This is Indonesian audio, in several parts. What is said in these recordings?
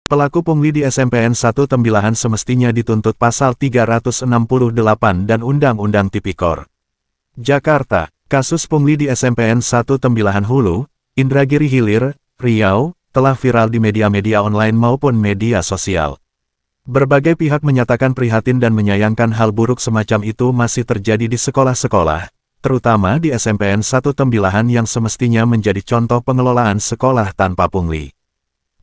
Pelaku pungli di SMPN 1 Tembilahan semestinya dituntut pasal 368 dan Undang-Undang Tipikor. Jakarta, kasus pungli di SMPN 1 Tembilahan Hulu, Indragiri Hilir, Riau, telah viral di media-media online maupun media sosial. Berbagai pihak menyatakan prihatin dan menyayangkan hal buruk semacam itu masih terjadi di sekolah-sekolah, terutama di SMPN 1 Tembilahan yang semestinya menjadi contoh pengelolaan sekolah tanpa pungli.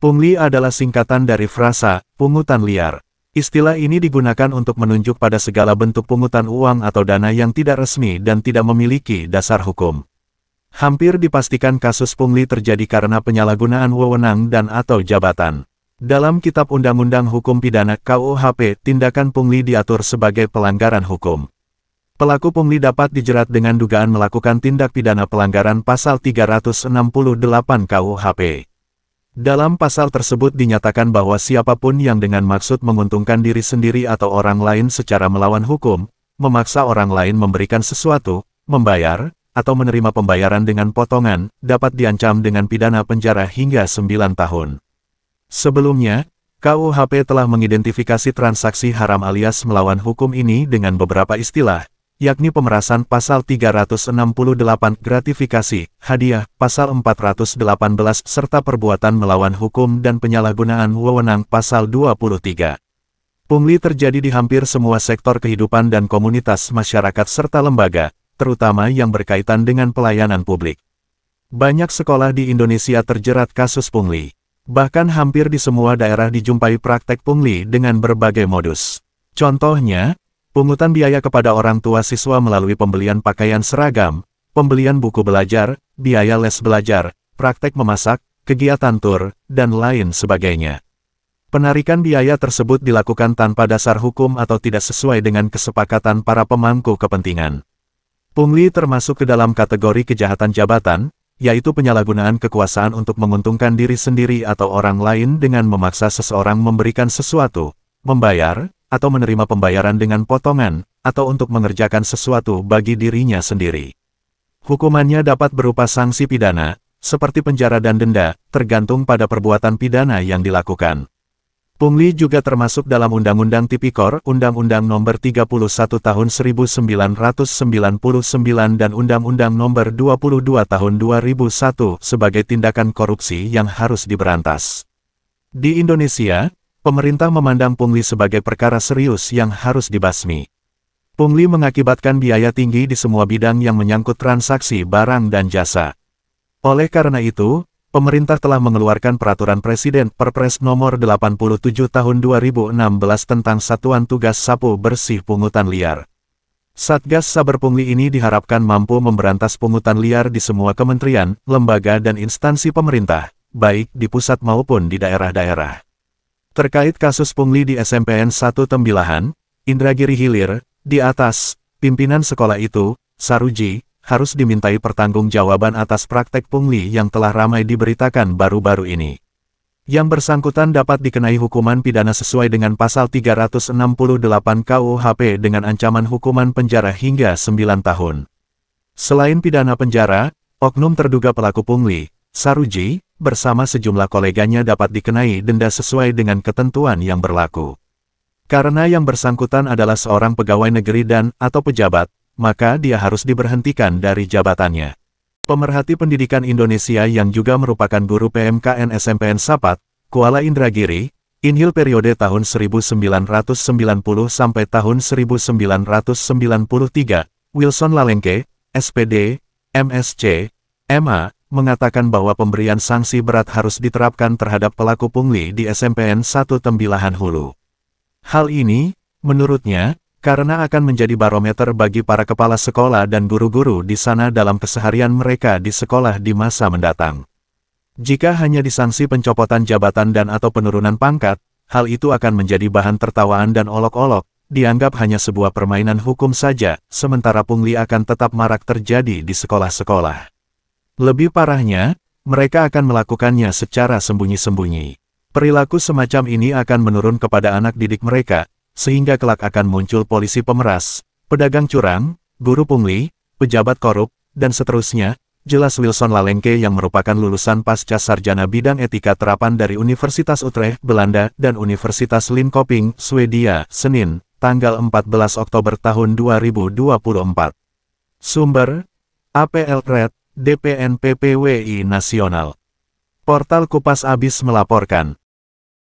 Pungli adalah singkatan dari frasa, pungutan liar. Istilah ini digunakan untuk menunjuk pada segala bentuk pungutan uang atau dana yang tidak resmi dan tidak memiliki dasar hukum. Hampir dipastikan kasus pungli terjadi karena penyalahgunaan wewenang dan atau jabatan. Dalam Kitab Undang-Undang Hukum Pidana KUHP, tindakan pungli diatur sebagai pelanggaran hukum. Pelaku pungli dapat dijerat dengan dugaan melakukan tindak pidana pelanggaran pasal 368 KUHP. Dalam pasal tersebut dinyatakan bahwa siapapun yang dengan maksud menguntungkan diri sendiri atau orang lain secara melawan hukum, memaksa orang lain memberikan sesuatu, membayar, atau menerima pembayaran dengan potongan, dapat diancam dengan pidana penjara hingga 9 tahun. Sebelumnya, KUHP telah mengidentifikasi transaksi haram alias melawan hukum ini dengan beberapa istilah, yakni pemerasan pasal 368, gratifikasi, hadiah, pasal 418, serta perbuatan melawan hukum dan penyalahgunaan wewenang pasal 23. Pungli terjadi di hampir semua sektor kehidupan dan komunitas masyarakat serta lembaga, terutama yang berkaitan dengan pelayanan publik. Banyak sekolah di Indonesia terjerat kasus pungli. Bahkan hampir di semua daerah dijumpai praktek pungli dengan berbagai modus. Contohnya, pungutan biaya kepada orang tua siswa melalui pembelian pakaian seragam, pembelian buku belajar, biaya les belajar, praktek memasak, kegiatan tur, dan lain sebagainya. Penarikan biaya tersebut dilakukan tanpa dasar hukum atau tidak sesuai dengan kesepakatan para pemangku kepentingan. Pungli termasuk ke dalam kategori kejahatan jabatan, yaitu penyalahgunaan kekuasaan untuk menguntungkan diri sendiri atau orang lain dengan memaksa seseorang memberikan sesuatu, membayar, atau menerima pembayaran dengan potongan, atau untuk mengerjakan sesuatu bagi dirinya sendiri. Hukumannya dapat berupa sanksi pidana, seperti penjara dan denda, tergantung pada perbuatan pidana yang dilakukan. Pungli juga termasuk dalam Undang-Undang Tipikor, Undang-Undang Nomor 31 Tahun 1999 dan Undang-Undang Nomor 22 Tahun 2001 sebagai tindakan korupsi yang harus diberantas. Di Indonesia, pemerintah memandang pungli sebagai perkara serius yang harus dibasmi. Pungli mengakibatkan biaya tinggi di semua bidang yang menyangkut transaksi barang dan jasa. Oleh karena itu, pemerintah telah mengeluarkan Peraturan Presiden Perpres Nomor 87 Tahun 2016 tentang Satuan Tugas Sapu Bersih Pungutan Liar. Satgas Saber Pungli ini diharapkan mampu memberantas pungutan liar di semua kementerian, lembaga dan instansi pemerintah, baik di pusat maupun di daerah-daerah. Terkait kasus pungli di SMPN 1 Tembilahan, Indragiri Hilir, di atas, pimpinan sekolah itu, Saruji, harus dimintai pertanggungjawaban atas praktek pungli yang telah ramai diberitakan baru-baru ini. Yang bersangkutan dapat dikenai hukuman pidana sesuai dengan pasal 368 KUHP dengan ancaman hukuman penjara hingga 9 tahun. Selain pidana penjara, oknum terduga pelaku pungli, Saruji, bersama sejumlah koleganya dapat dikenai denda sesuai dengan ketentuan yang berlaku. Karena yang bersangkutan adalah seorang pegawai negeri dan atau pejabat, maka dia harus diberhentikan dari jabatannya. Pemerhati Pendidikan Indonesia yang juga merupakan guru PMKN SMPN Sapat, Kuala Indragiri, Inhil periode tahun 1990 sampai tahun 1993, Wilson Lalengke, SPD, MSc, MA, mengatakan bahwa pemberian sanksi berat harus diterapkan terhadap pelaku pungli di SMPN 1 Tembilahan Hulu. Hal ini, menurutnya, karena akan menjadi barometer bagi para kepala sekolah dan guru-guru di sana dalam keseharian mereka di sekolah di masa mendatang. Jika hanya disanksi pencopotan jabatan dan atau penurunan pangkat, hal itu akan menjadi bahan tertawaan dan olok-olok, dianggap hanya sebuah permainan hukum saja, sementara pungli akan tetap marak terjadi di sekolah-sekolah. Lebih parahnya, mereka akan melakukannya secara sembunyi-sembunyi. Perilaku semacam ini akan menurun kepada anak didik mereka, sehingga kelak akan muncul polisi pemeras, pedagang curang, guru pungli, pejabat korup, dan seterusnya, jelas Wilson Lalengke yang merupakan lulusan pasca sarjana bidang etika terapan dari Universitas Utrecht, Belanda, dan Universitas Linköping, Swedia, Senin, tanggal 14 Oktober tahun 2024. Sumber, APL Red, DPN PPWI Nasional. Portal Kupas Abis melaporkan.